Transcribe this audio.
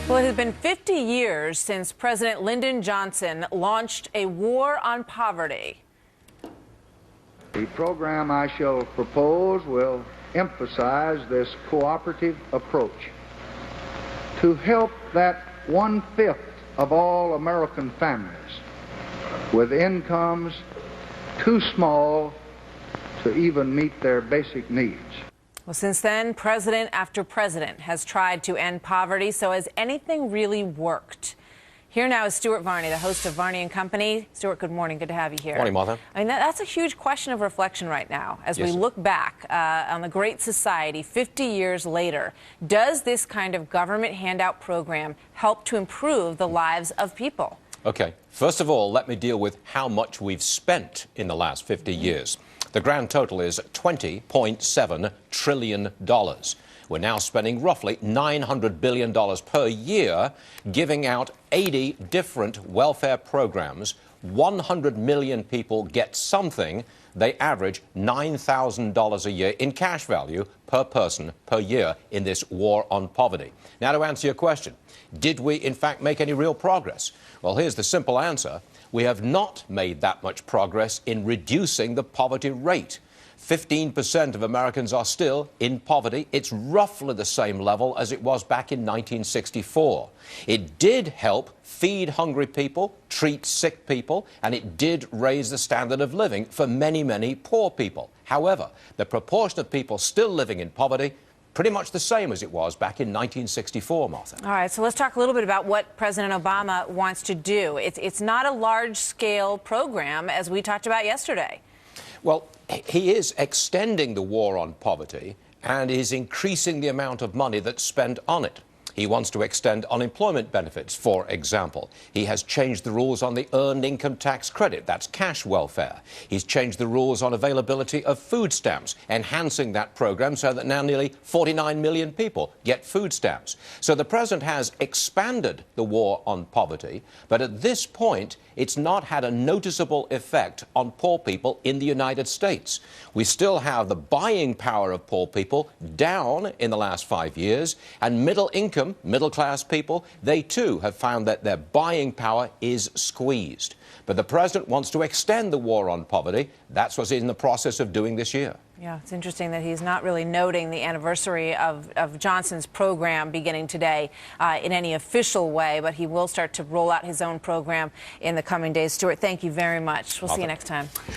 Well, it has been 50 years since President Lyndon Johnson launched a war on poverty. The program I shall propose will emphasize this cooperative approach to help that 1/5 of all American families with incomes too small to even meet their basic needs. Well, since then, president after president has tried to end poverty. So has anything really worked? Here now is Stuart Varney, the host of Varney and Company. Stuart, good morning. Good to have you here. Morning, Martha. I mean, that's a huge question of reflection right now as we look back on the Great Society 50 years later. Does this kind of government handout program help to improve the lives of people? Okay. First of all, let me deal with how much we've spent in the last 50 years. The grand total is $20.7 trillion. We're now spending roughly $900 billion per year, giving out 80 different welfare programs. 100 million people get something. They average $9,000 a year in cash value per person per year in this war on poverty. Now, to answer your question, did we in fact make any real progress? Well, here's the simple answer. We have not made that much progress in reducing the poverty rate. 15% of Americans are still in poverty. It's roughly the same level as it was back in 1964. It did help feed hungry people, treat sick people, and it did raise the standard of living for many, many poor people. However, the proportion of people still living in poverty pretty much the same as it was back in 1964, Martha. All right, so let's talk a little bit about what President Obama wants to do. It's not a large-scale program, as we talked about yesterday. Well, he is extending the war on poverty and is increasing the amount of money that's spent on it. He wants to extend unemployment benefits, for example. He has changed the rules on the earned income tax credit. That's cash welfare. He's changed the rules on availability of food stamps, enhancing that program so that now nearly 49 million people get food stamps. So the president has expanded the war on poverty, but at this point, it's not had a noticeable effect on poor people in the United States. We still have the buying power of poor people down in the last 5 years, and middle-class people, they too have found that their buying power is squeezed. But the president wants to extend the war on poverty. That's what he's in the process of doing this year. Yeah, it's interesting that he's not really noting the anniversary of Johnson's program beginning today in any official way, but he will start to roll out his own program in the coming days. Stuart, thank you very much. We'll see you next time. Sure.